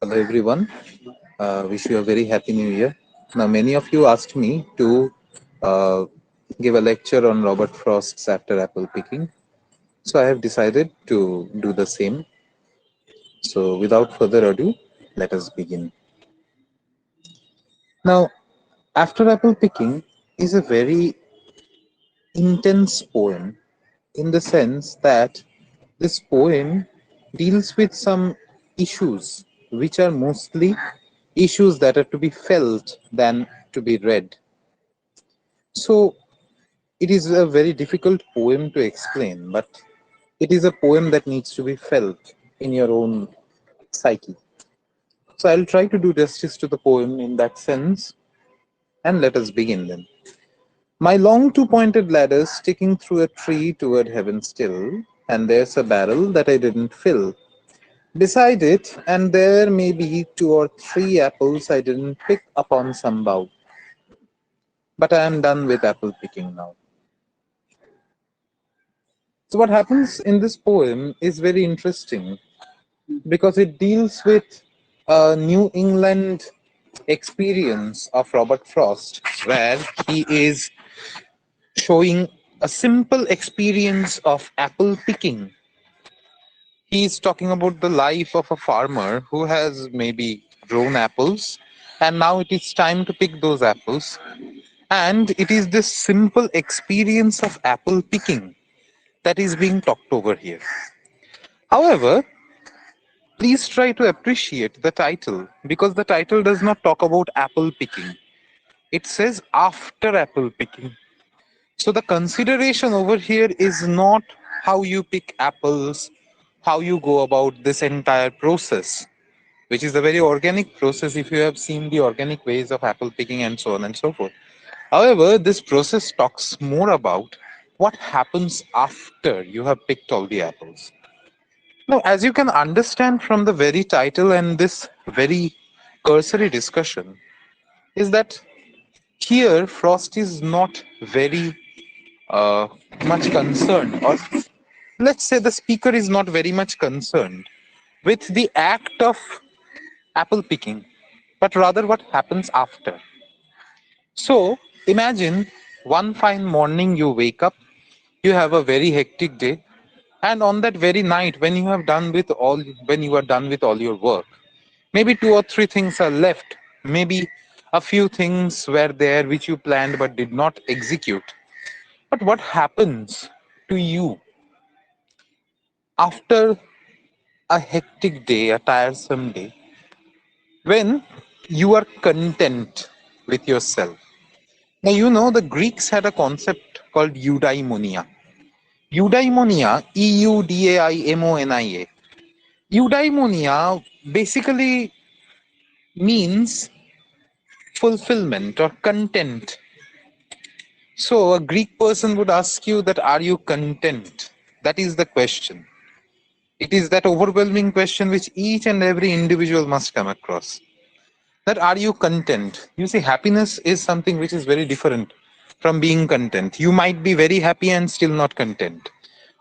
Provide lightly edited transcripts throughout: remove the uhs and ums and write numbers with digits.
Hello, everyone. Wish you a very happy new year. Now, many of you asked me to uh, give a lecture on Robert Frost's After Apple Picking. So, I have decided to do the same. So, without further ado, let us begin. Now, After Apple Picking is a very intense poem in the sense that this poem deals with some issues which are mostly issues that are to be felt than to be read. So it is a very difficult poem to explain, but it is a poem that needs to be felt in your own psyche. So I'll try to do justice to the poem in that sense, and let us begin then. My long two pointed ladder sticking through a tree toward heaven still, and there's a barrel that I didn't fill. Beside it, and there may be two or three apples I didn't pick upon some bough. But I am done with apple picking now. So, what happens in this poem is very interesting because it deals with a New England experience of Robert Frost, where he is showing a simple experience of apple picking. He's talking about the life of a farmer who has maybe grown apples, and now it is time to pick those apples. And it is this simple experience of apple picking that is being talked over here. However, please try to appreciate the title because the title does not talk about apple picking. It says after apple picking. So the consideration over here is not how you pick apples, how you go about this entire process, which is a very organic process if you have seen the organic ways of apple picking and so on and so forth. However, this process talks more about what happens after you have picked all the apples. Now, as you can understand from the very title and this very cursory discussion, is that here Frost is not very uh, much concerned, or let's say the speaker is not very much concerned with the act of apple picking, but rather what happens after. So, imagine one fine morning you wake up, you have a very hectic day, and on that very night when you are done with all your work, maybe two or three things are left. Maybe a few things were there which you planned but did not execute. But what happens to you after a hectic day, a tiresome day, when you are content with yourself? Now, you know, the Greeks had a concept called eudaimonia. Eudaimonia, Eudaimonia. Eudaimonia basically means fulfillment or content. So a Greek person would ask you that are you content? That is the question. It is that overwhelming question which each and every individual must come across. That are you content? You see, happiness is something which is very different from being content. You might be very happy and still not content.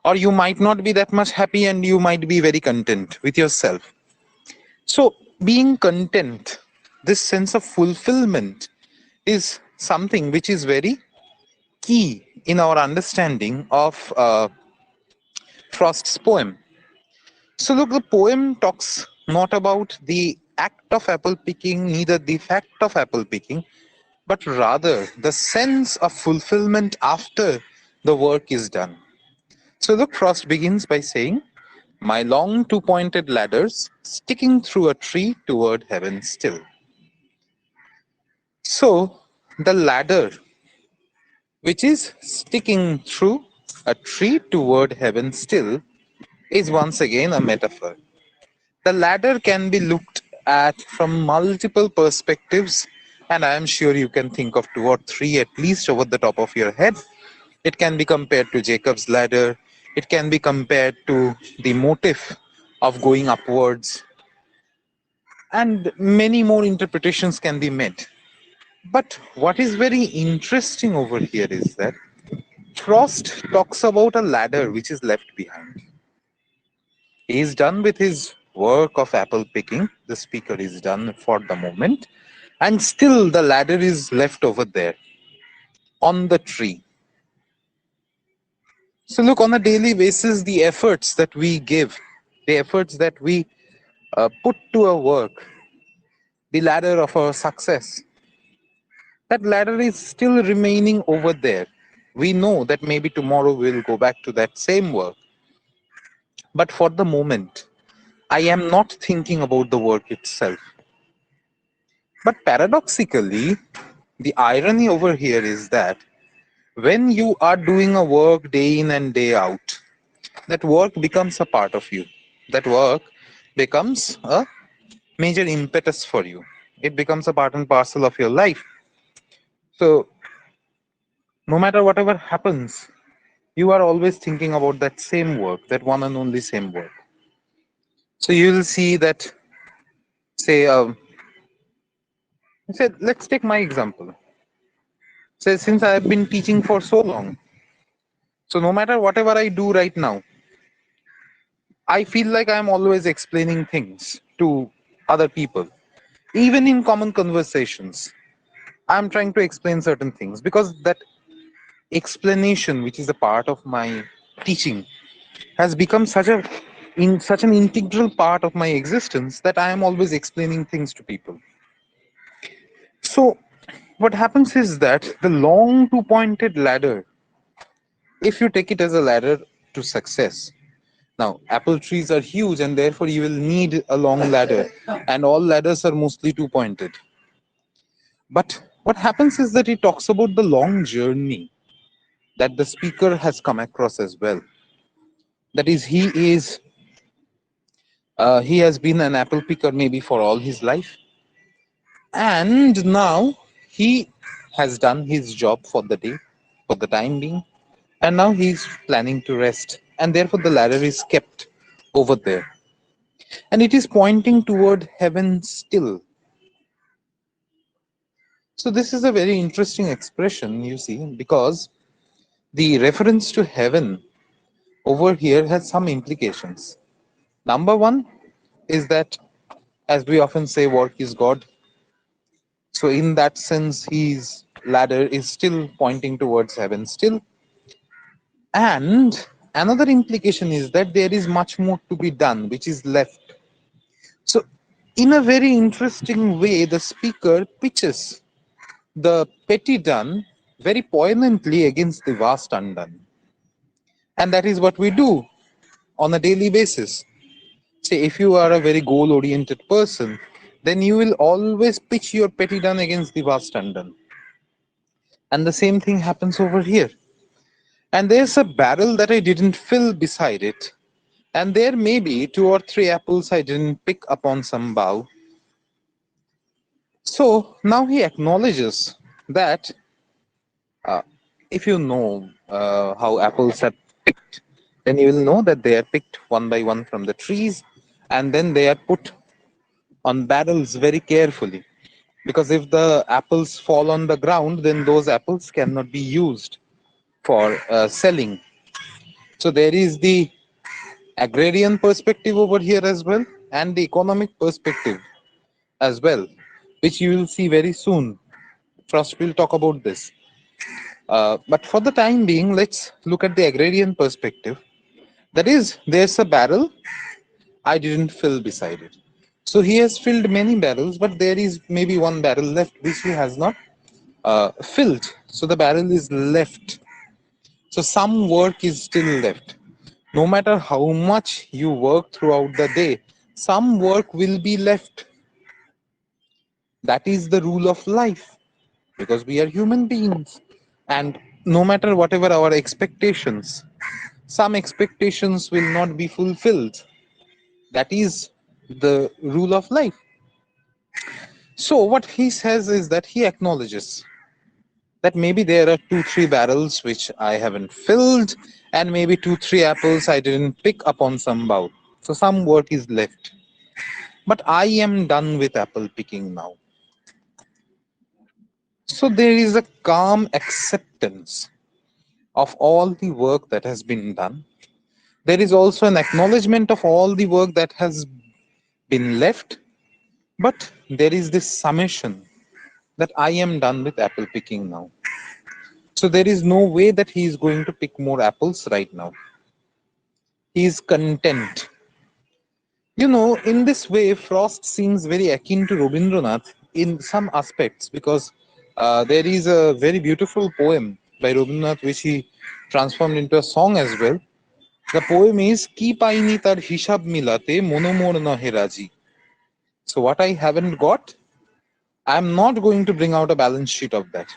Or you might not be that much happy and you might be very content with yourself. So being content, this sense of fulfillment is something which is very key in our understanding of Frost's poem. So, look, the poem talks not about the act of apple picking, neither the fact of apple picking, but rather the sense of fulfillment after the work is done. So, look, Frost begins by saying, my long two pointed ladders sticking through a tree toward heaven still. So, the ladder which is sticking through a tree toward heaven still is once again a metaphor. The ladder can be looked at from multiple perspectives, and I am sure you can think of two or three at least over the top of your head. It can be compared to Jacob's ladder, it can be compared to the motive of going upwards, and many more interpretations can be made. But what is very interesting over here is that Frost talks about a ladder which is left behind. He is done with his work of apple picking, the speaker is done for the moment, and still the ladder is left over there on the tree. So, look, on a daily basis, the efforts that we give, the efforts that we put to our work, the ladder of our success, that ladder is still remaining over there. We know that maybe tomorrow we'll go back to that same work. But for the moment, I am not thinking about the work itself. But paradoxically, the irony over here is that when you are doing a work day in and day out, that work becomes a part of you. That work becomes a major impetus for you. It becomes a part and parcel of your life. So, no matter whatever happens, you are always thinking about that same work, that one and only same work. So, you will see that, say, let's take my example. Say, since I have been teaching for so long, so no matter whatever I do right now, I feel like I'm always explaining things to other people. Even in common conversations, I'm trying to explain certain things because that explanation, which is a part of my teaching, has become such an integral part of my existence that I am always explaining things to people. So what happens is that the long two-pointed ladder, if you take it as a ladder to success, now apple trees are huge and therefore you will need a long ladder, and all ladders are mostly two-pointed. But what happens is that it talks about the long journey that the speaker has come across as well. That is, he has been an apple picker maybe for all his life, and now he has done his job for the day, for the time being, and now he's planning to rest, and therefore the ladder is kept over there, and it is pointing toward heaven still. So this is a very interesting expression, you see, because the reference to heaven over here has some implications. Number one is that, as we often say, work is God. So, in that sense, his ladder is still pointing towards heaven, still. And another implication is that there is much more to be done, which is left. So, in a very interesting way, the speaker pitches the petty done very poignantly against the vast undone. And that is what we do on a daily basis. Say, if you are a very goal oriented person, then you will always pitch your petty done against the vast undone. And the same thing happens over here. And there's a barrel that I didn't fill beside it. And there may be two or three apples I didn't pick upon some bough. So now he acknowledges that uh, if you know how apples are picked, then you will know that they are picked one by one from the trees, and then they are put on barrels very carefully. Because if the apples fall on the ground, then those apples cannot be used for selling. So there is the agrarian perspective over here as well, and the economic perspective as well, which you will see very soon. First, we'll talk about this. But for the time being, let's look at the agrarian perspective. That is, there's a barrel I didn't fill beside it. So he has filled many barrels, but there is maybe one barrel left which he has not filled. So the barrel is left. So some work is still left. No matter how much you work throughout the day, some work will be left. That is the rule of life because we are human beings. And no matter whatever our expectations, some expectations will not be fulfilled. That is the rule of life. So, what he says is that he acknowledges that maybe there are two, three barrels which I haven't filled, and maybe two, three apples I didn't pick upon some bough. So, some work is left. But I am done with apple picking now. So, there is a calm acceptance of all the work that has been done. There is also an acknowledgement of all the work that has been left, but there is this summation that I am done with apple picking now. So there is no way that he is going to pick more apples right now. He is content. In this way, Frost seems very akin to Rabindranath in some aspects because there is a very beautiful poem by Rabindranath which he transformed into a song as well. The poem is Ki paini tar hishab milate monomor nahe raji. So what I haven't got, I'm not going to bring out a balance sheet of that.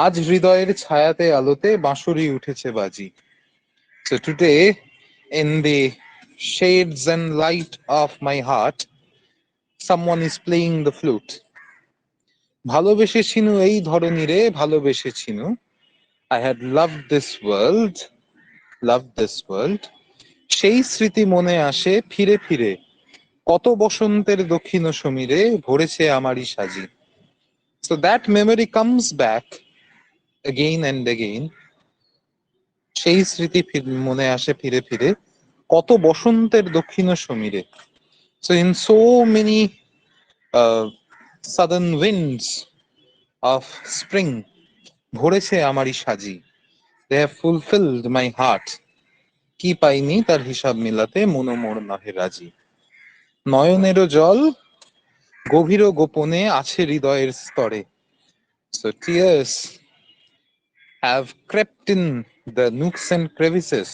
আজ হৃদয়ের ছায়াতে আলোতে বাঁশুরি উঠেছে বাজি. So today, in the shades and light of my heart, someone is playing the flute. ভালোবেসেছিনু এই ধরনীরে ভালোবেসেছিনু. I had loved this world. সেই স্মৃতি মনে আসে ফিরে ফিরে. কত বসন্তের দক্ষিণ সমীরে ভরেছে আমারই সাজি. So that memory comes back again and again. সেই স্মৃতি মনে আসে ফিরে ফিরে কত বসন্তের দক্ষিণ সমীরে. So in so many southern winds of spring, ভরেছে আমারই সাজি. They have fulfilled my heart. কি পাইনি তার হিসাব মিলাতে মনোমোর নহে রাজি. নয়নেরও জল গভীর গোপনে আছে হৃদয়ের স্তরে. So tears have crept in the nooks and crevices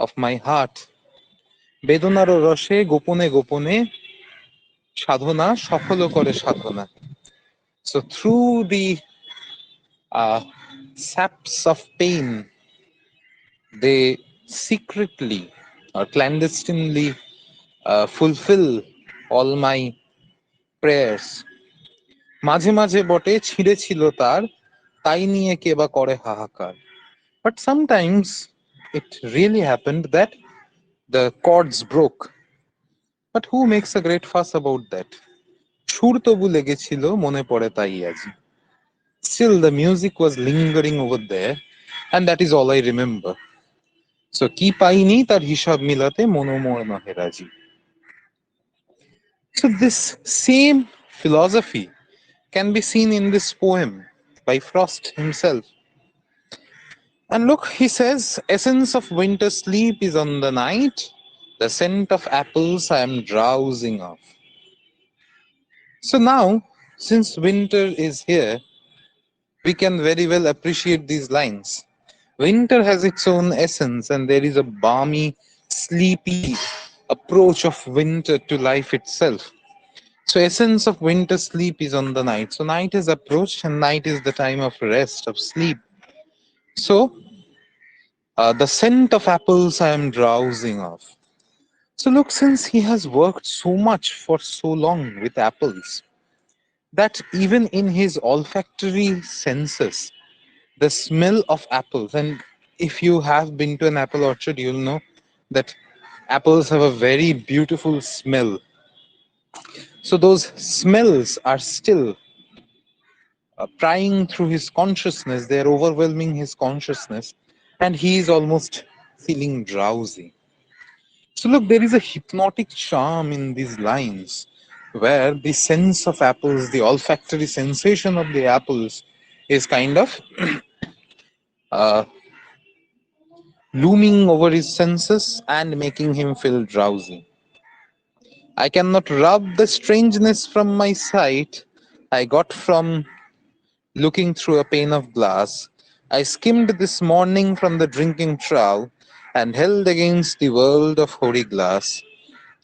of my heart. বেদনার রসে গোপনে গোপনে সাধনা সফল করে সাধনা. So through the saps of pain, they secretly or clandestinely fulfill all my prayers. মাঝে মাঝে বটে ছিঁড়েছিল তার, তাই নিয়ে কে বা করে হাহাকার. But sometimes it really happened that the chords broke. But who makes a great fuss about that? সুর তবু লেগেছিল মনে পড়ে তাই আজি. Still the music was lingering over there, and that is all I remember. So কি পাইনি তার হিসাব মিলাতে মনোমোর নহে রাজি. So this same philosophy can be seen in this poem by Frost himself. And look, he says, essence of winter sleep is on the night, the scent of apples I am drowsing of. So now, since winter is here, we can very well appreciate these lines. Winter has its own essence, and there is a balmy, sleepy approach of winter to life itself. So essence of winter sleep is on the night. So night is approached, and night is the time of rest, of sleep. So the scent of apples I am drowsing of. So look, since he has worked so much for so long with apples, that even in his olfactory senses, the smell of apples, and if you have been to an apple orchard, you'll know that apples have a very beautiful smell. So those smells are still prying through his consciousness, they're overwhelming his consciousness, and he is almost feeling drowsy. So look, there is a hypnotic charm in these lines where the sense of apples, the olfactory sensation of the apples is kind of looming over his senses and making him feel drowsy. I cannot rub the strangeness from my sight I got from looking through a pane of glass. I skimmed this morning from the drinking trough and held against the world of hoary glass.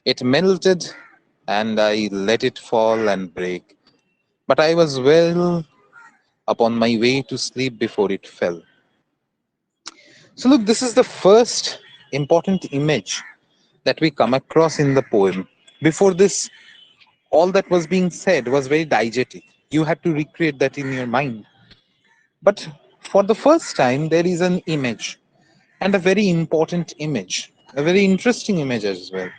It melted and I let it fall and break. But I was well upon my way to sleep before it fell. So look, this is the first important image that we come across in the poem. Before this, all that was being said was very diegetic. You had to recreate that in your mind. But for the first time, there is an image, and a very important image, a very interesting image as well.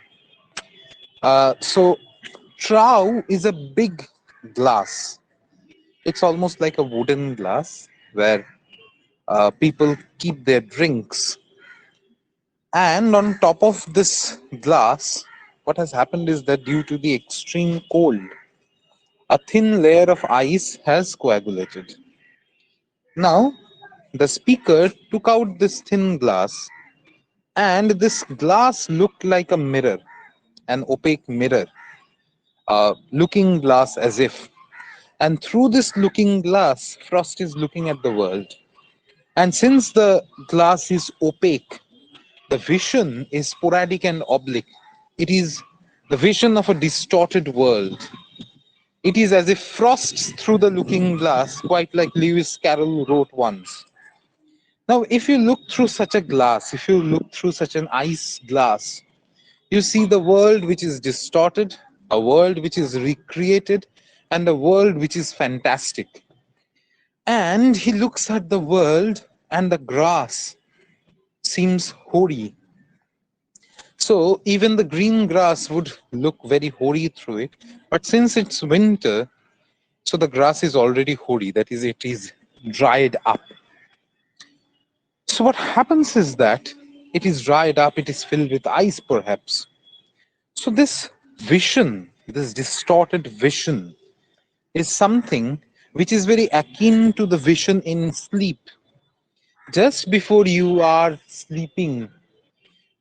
So, trough is a big glass. It's almost like a wooden glass where people keep their drinks. And on top of this glass, what has happened is that due to the extreme cold, a thin layer of ice has coagulated. Now, the speaker took out this thin glass, and this glass looked like a mirror, an opaque mirror, a looking glass as if. And through this looking glass, Frost is looking at the world. And since the glass is opaque, the vision is sporadic and oblique. It is the vision of a distorted world. It is as if Frost through the looking glass, quite like Lewis Carroll wrote once. Now, if you look through such a glass, if you look through such an ice glass, you see the world which is distorted, a world which is recreated, and a world which is fantastic. And he looks at the world, and the grass seems hoary. So even the green grass would look very hoary through it. But since it's winter, so the grass is already hoary, that is, it is dried up. So what happens is that it is dried up, it is filled with ice perhaps. So this vision, this distorted vision, is something which is very akin to the vision in sleep. Just before you are sleeping,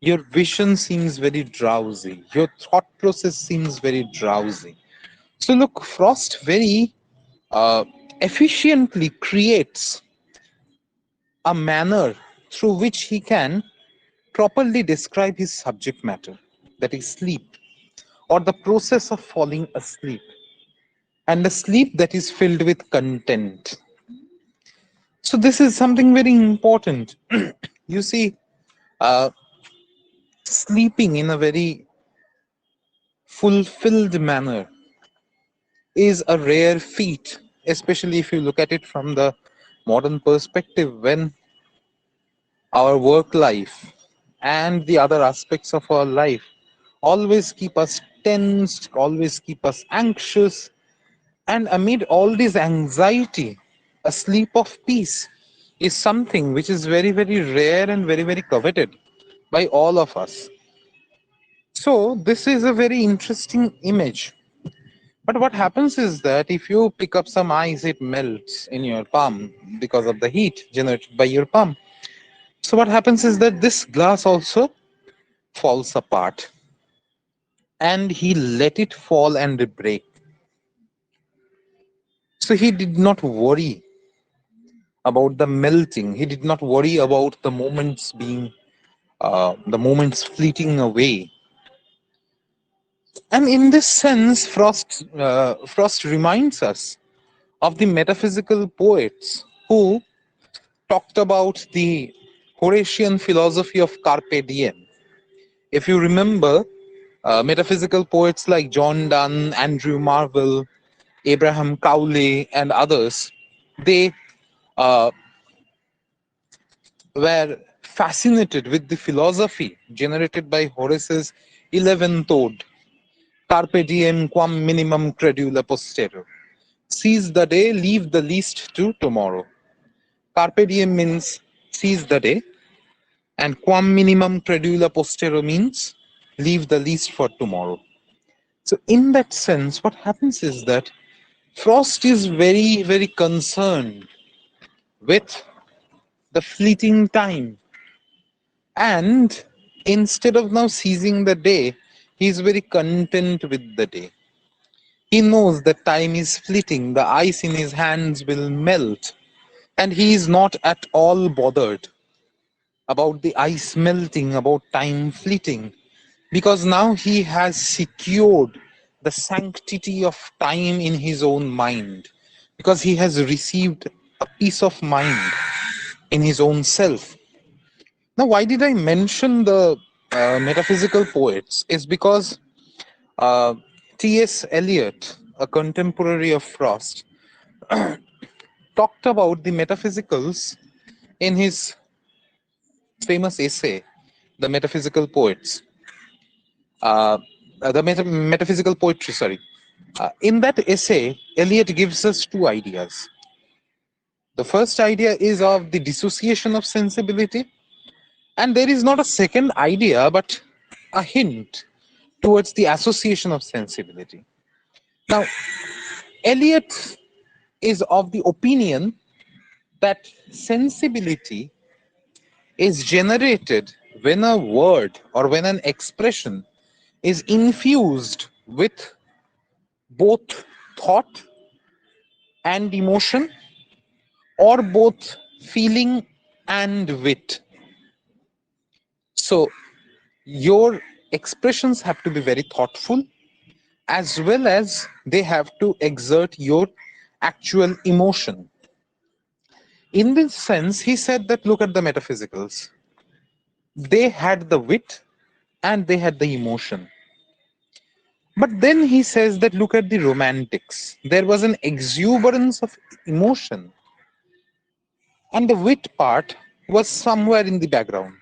your vision seems very drowsy. Your thought process seems very drowsy. So look, Frost very uh, efficiently creates a manner through which he can properly describe his subject matter, that is sleep, or the process of falling asleep, and a sleep that is filled with content. So this is something very important. You see, uh, sleeping in a very fulfilled manner is a rare feat, especially if you look at it from the modern perspective, when our work life and the other aspects of our life always keep us tensed, always keep us anxious. And amid all this anxiety, a sleep of peace is something which is very, very rare and very, very coveted by all of us. So, this is a very interesting image. But what happens is that if you pick up some ice, it melts in your palm because of the heat generated by your palm. So, what happens is that this glass also falls apart, and he let it fall and break. So, he did not worry about the melting, he did not worry about the moments being, the moments fleeting away. And in this sense, Frost reminds us of the metaphysical poets who talked about the Horatian philosophy of carpe diem. If you remember, metaphysical poets like John Donne, Andrew Marvell, Abraham Cowley, and others, they uh, were fascinated with the philosophy generated by Horace's 11th ode, Carpe diem quam minimum credula postero. Seize the day, leave the least to tomorrow. Carpe diem means seize the day, and quam minimum credula postero means leave the least for tomorrow. So, in that sense, what happens is that Frost is very, very concerned with the fleeting time. And instead of now seizing the day, he is very content with the day. He knows that time is fleeting, the ice in his hands will melt, and he is not at all bothered about the ice melting, about time fleeting, because now he has secured the sanctity of time in his own mind, because he has received a peace of mind in his own self. Now, why did I mention the metaphysical poets? Is because uh, T.S. Eliot, a contemporary of Frost, talked about the metaphysicals in his famous essay, The Metaphysical Poets. Metaphysical poetry, sorry. In that essay, Eliot gives us two ideas. The first idea is of the dissociation of sensibility, and there is not a second idea but a hint towards the association of sensibility. Now, Eliot is of the opinion that sensibility is generated when a word or when an expression is infused with both thought and emotion, or both feeling and wit. So, your expressions have to be very thoughtful, as well as they have to exert your actual emotion. In this sense, he said that look at the metaphysicals. They had the wit and they had the emotion. But then he says that look at the romantics. There was an exuberance of emotion, and the wit part was somewhere in the background.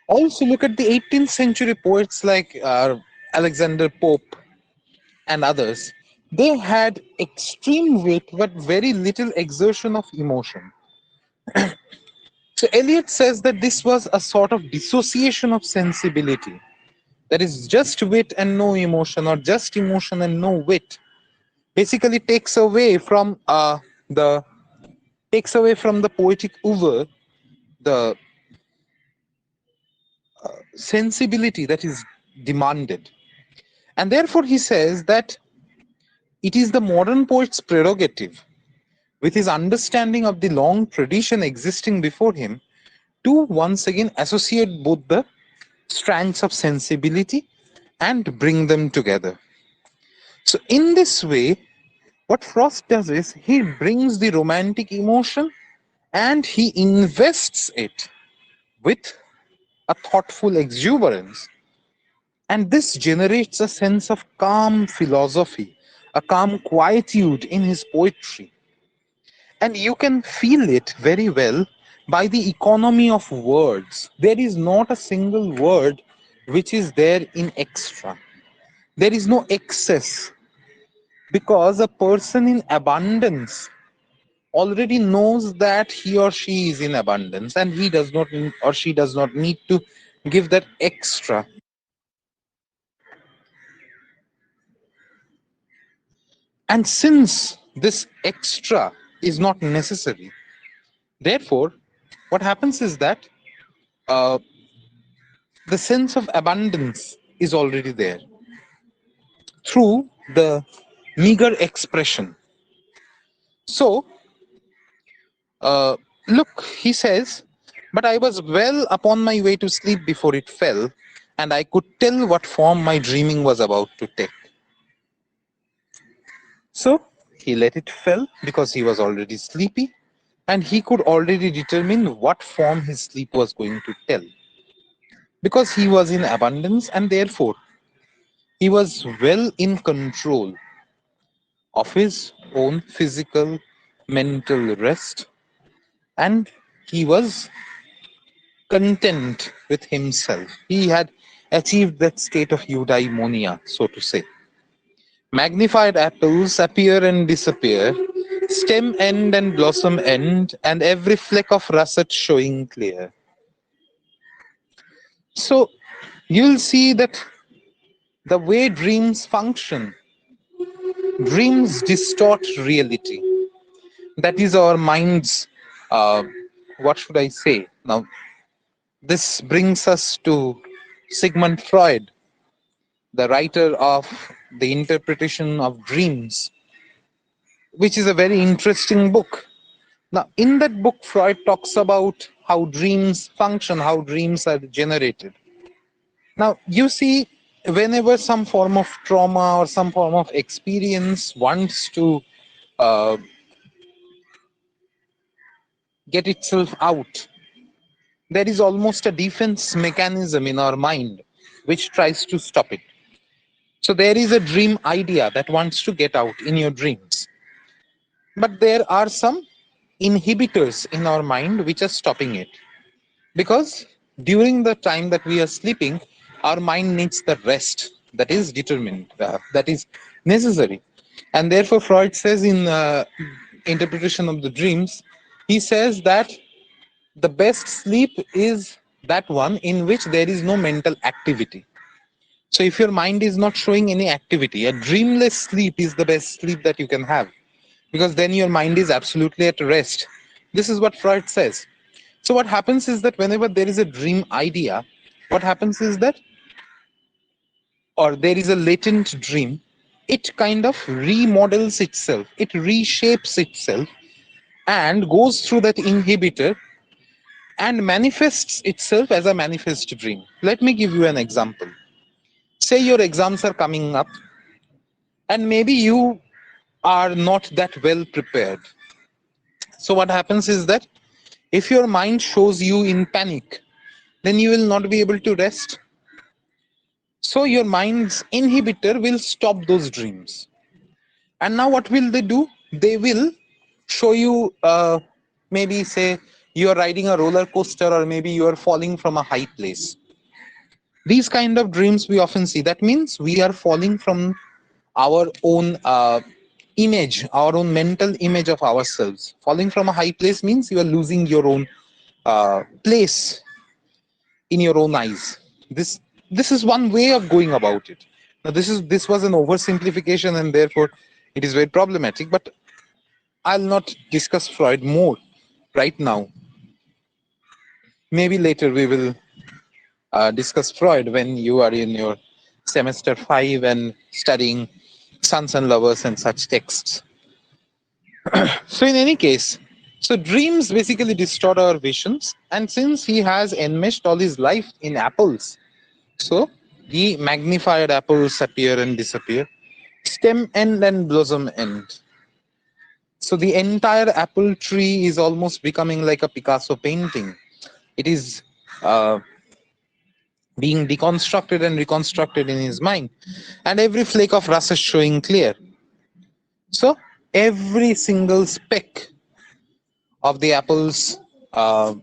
Also, look at the 18th century poets like Alexander Pope and others. They had extreme wit but very little exertion of emotion. So Eliot says that this was a sort of dissociation of sensibility. That is just wit and no emotion, or just emotion and no wit. Basically the takes away from the poetic oeuvre the sensibility that is demanded. And therefore he says that it is the modern poet's prerogative, with his understanding of the long tradition existing before him, to once again associate both the strands of sensibility and bring them together. So, in this way, what Frost does is he brings the romantic emotion and he invests it with a thoughtful exuberance. And this generates a sense of calm philosophy, a calm quietude in his poetry. And you can feel it very well by the economy of words. There is not a single word which is there in extra. There is no excess, because a person in abundance already knows that he or she is in abundance, and he does not or she does not need to give that extra. And since this extra is not necessary, therefore, what happens is that uh, the sense of abundance is already there through the meager expression. So, uh, look, he says, but I was well upon my way to sleep before it fell, and I could tell what form my dreaming was about to take. So, he let it fall because he was already sleepy, and he could already determine what form his sleep was going to tell. Because he was in abundance, and therefore he was well in control of his own physical, mental rest, and he was content with himself. He had achieved that state of eudaimonia, so to say. Magnified apples appear and disappear, stem end and blossom end, and every fleck of russet showing clear. So you'll see that the way dreams function, dreams distort reality. That is our mind's, uh, what should I say? Now, this brings us to Sigmund Freud, the writer of The Interpretation of Dreams, which is a very interesting book. Now, in that book, Freud talks about how dreams function, how dreams are generated. Now, you see, whenever some form of trauma or some form of experience wants to uh, get itself out, there is almost a defense mechanism in our mind which tries to stop it. So, there is a dream idea that wants to get out in your dreams. But there are some inhibitors in our mind which are stopping it. Because during the time that we are sleeping, our mind needs the rest that is determined, that is necessary. And therefore, Freud says in Interpretation of the Dreams, he says that the best sleep is that one in which there is no mental activity. So if your mind is not showing any activity, a dreamless sleep is the best sleep that you can have, because then your mind is absolutely at rest. This is what Freud says. So what happens is that whenever there is a dream idea, what happens is that, or there is a latent dream, it kind of remodels itself, it reshapes itself and goes through that inhibitor and manifests itself as a manifest dream. Let me give you an example. Say your exams are coming up and maybe you are not that well prepared. So what happens is that if your mind shows you in panic, then you will not be able to rest. So your mind's inhibitor will stop those dreams. And now what will they do? They will show you, maybe say you are riding a roller coaster, or maybe you are falling from a high place. These kind of dreams we often see. That means we are falling from our own image, our own mental image of ourselves. Falling from a high place means you are losing your own place in your own eyes. This is one way of going about it. Now this was an oversimplification, and therefore it is very problematic. But I'll not discuss Freud more right now. Maybe later we will discuss Freud when you are in your semester 5 and studying Sons and Lovers and such texts. So in any case, so dreams basically distort our visions, and since he has enmeshed all his life in apples, so the magnified apples appear and disappear, stem end and blossom end. So the entire apple tree is almost becoming like a Picasso painting. It is being deconstructed and reconstructed in his mind, and every flake of rust is showing clear. So every single speck of the apple's uh,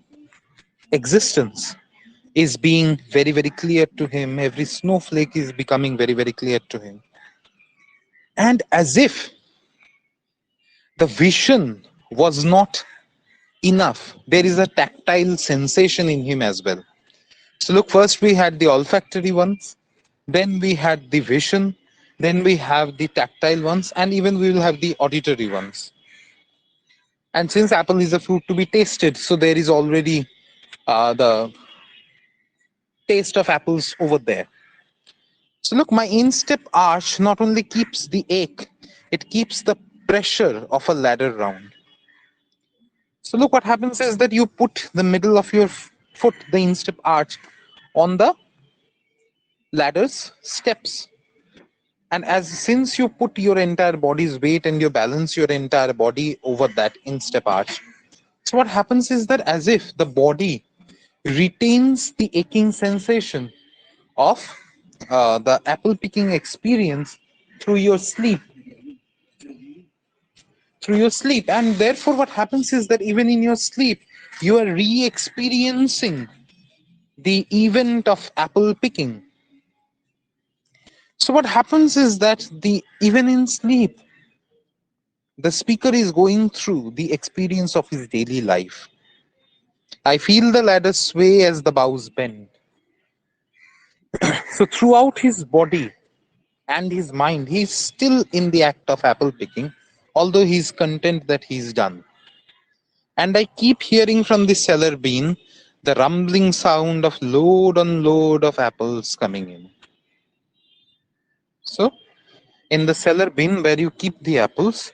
existence is being very, very clear to him. Every snowflake is becoming very, very clear to him. And as if the vision was not enough, there is a tactile sensation in him as well. So look, first we had the olfactory ones, then we had the vision, then we have the tactile ones, and even we will have the auditory ones. And since apple is a fruit to be tasted, so there is already the taste of apples over there. So look, my instep arch not only keeps the ache, it keeps the pressure of a ladder round. So look, what happens is that you put the middle of your foot, the instep arch, on the ladder's steps. And as since you put your entire body's weight and you balance your entire body over that instep arch, so what happens is that as if the body retains the aching sensation of the apple picking experience through your sleep, and therefore what happens is that even in your sleep you are re-experiencing the event of apple picking. So what happens is that the even in sleep the speaker is going through the experience of his daily life. I feel the ladder sway as the boughs bend. So throughout his body and his mind, he's still in the act of apple picking, although he's content that he's done. And I keep hearing from the cellar bin the rumbling sound of load on load of apples coming in. So in the cellar bin where you keep the apples,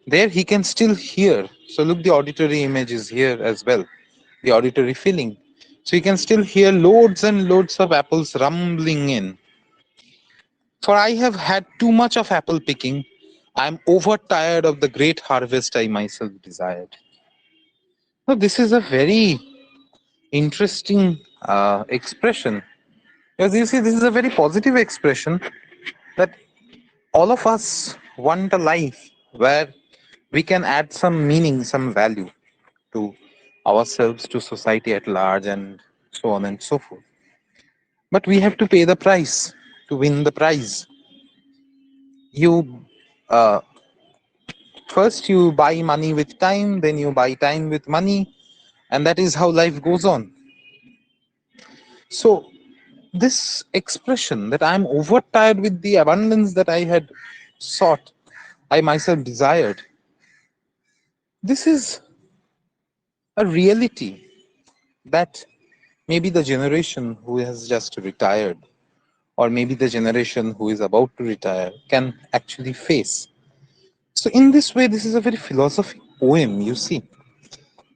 there he can still hear. So look, the auditory image is here as well, the auditory feeling. So you can still hear loads and loads of apples rumbling in. For I have had too much of apple picking. I am overtired of the great harvest I myself desired. So this is a very interesting expression. Because you see, this is a very positive expression that all of us want a life where we can add some meaning, some value to ourselves, to society at large, and so on and so forth. But we have to pay the price to win the prize. You uh, first you buy money with time, then you buy time with money, and that is how life goes on. So this expression that I'm overtired with the abundance that I had sought, I myself desired, this is a reality that maybe the generation who has just retired, or maybe the generation who is about to retire, can actually face. So, in this way, this is a very philosophic poem, you see.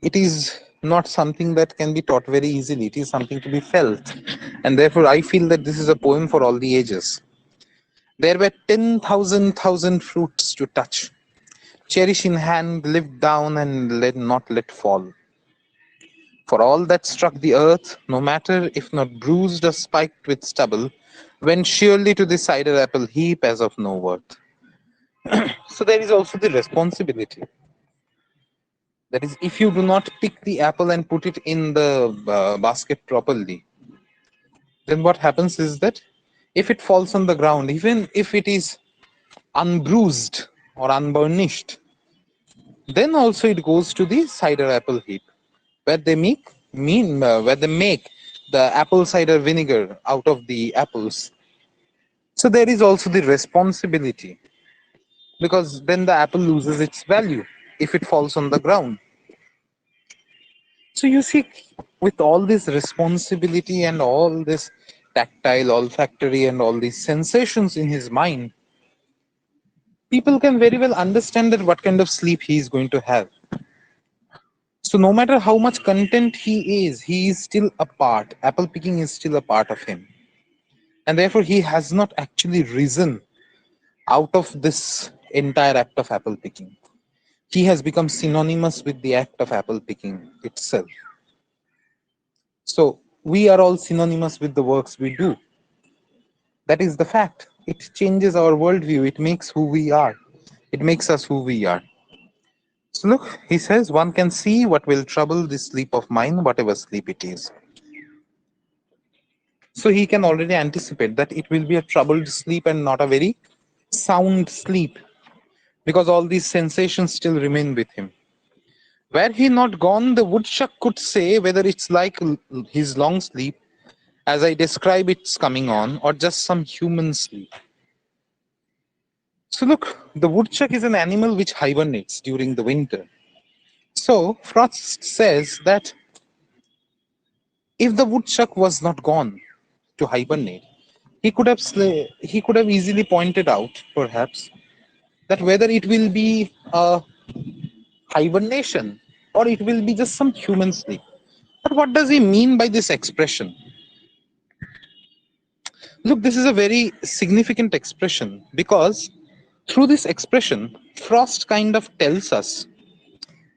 It is not something that can be taught very easily, it is something to be felt. And therefore, I feel that this is a poem for all the ages. There were 10,000 fruits to touch. Cherish in hand, lift down, and not let fall. For all that struck the earth, no matter if not bruised or spiked with stubble, went surely to the cider apple heap as of no worth. So there is also the responsibility. That is, if you do not pick the apple and put it in the basket properly, then what happens is that if it falls on the ground, even if it is unbruised or unburnished, then also it goes to the cider apple heap, where they where they make the apple cider vinegar out of the apples. So there is also the responsibility, because then the apple loses its value if it falls on the ground. So you see, with all this responsibility and all this tactile, olfactory, and all these sensations in his mind, people can very well understand that what kind of sleep he is going to have. So no matter how much content he is still a part. Apple picking is still a part of him. And therefore he has not actually risen out of this entire act of apple picking. He has become synonymous with the act of apple picking itself. So we are all synonymous with the works we do. That is the fact. It changes our worldview. It makes who we are. It makes us who we are. So look, he says, one can see what will trouble this sleep of mine, whatever sleep it is. So he can already anticipate that it will be a troubled sleep and not a very sound sleep, because all these sensations still remain with him. Were he not gone, the woodchuck could say whether it's like his long sleep, as I describe it's coming on, or just some human sleep. So look, the woodchuck is an animal which hibernates during the winter. So Frost says that if the woodchuck was not gone to hibernate, he could have easily pointed out, perhaps, that whether it will be a hibernation or it will be just some human sleep. But what does he mean by this expression? Look, this is a very significant expression, because through this expression, Frost kind of tells us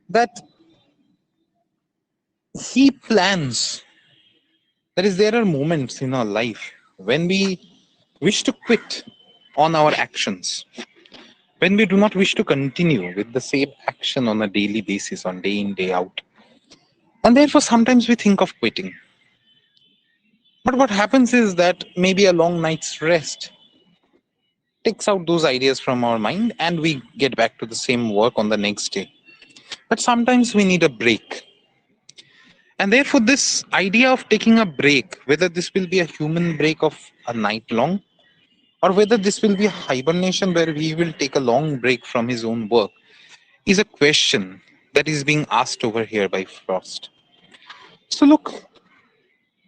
that he plans. That is, there are moments in our life when we wish to quit on our actions, when we do not wish to continue with the same action on a daily basis, on day in, day out. And therefore, sometimes we think of quitting. But what happens is that maybe a long night's rest takes out those ideas from our mind and we get back to the same work on the next day. But sometimes we need a break. And therefore, this idea of taking a break, whether this will be a human break of a night long, or whether this will be a hibernation where we will take a long break from his own work, is a question that is being asked over here by Frost. So, look,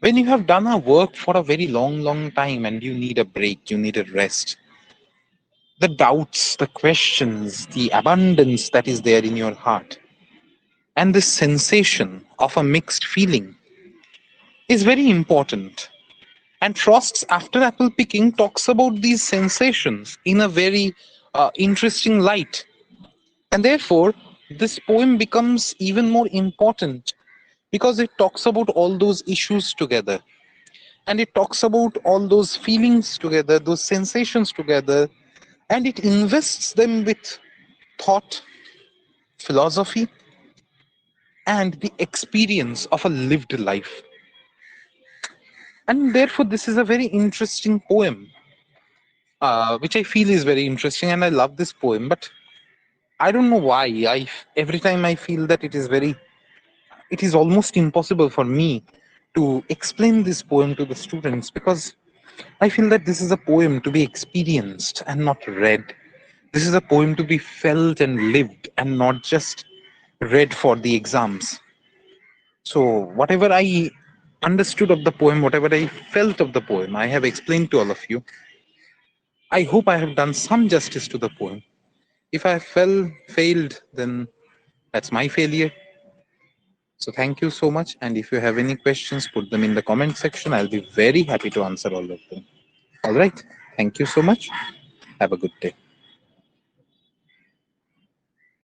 when you have done a work for a very long time and you need a break, you need a rest, the doubts, the questions, the abundance that is there in your heart, and the sensation of a mixed feeling is very important. And Frost's After Apple Picking talks about these sensations in a very interesting light. And therefore, this poem becomes even more important because it talks about all those issues together. And it talks about all those feelings together, those sensations together, and it invests them with thought, philosophy, and the experience of a lived life. And therefore, this is a very interesting poem, which I feel is very interesting, and I love this poem. But I don't know why. Every time I feel that it is almost impossible for me to explain this poem to the students because I feel that this is a poem to be experienced and not read. This is a poem to be felt and lived and not just read for the exams. So, whatever I understood of the poem, whatever I felt of the poem, I have explained to all of you. I hope I have done some justice to the poem. If I failed, then that's my failure. So thank you so much. And if you have any questions, put them in the comment section. I'll be very happy to answer all of them. All right. Thank you so much. Have a good day.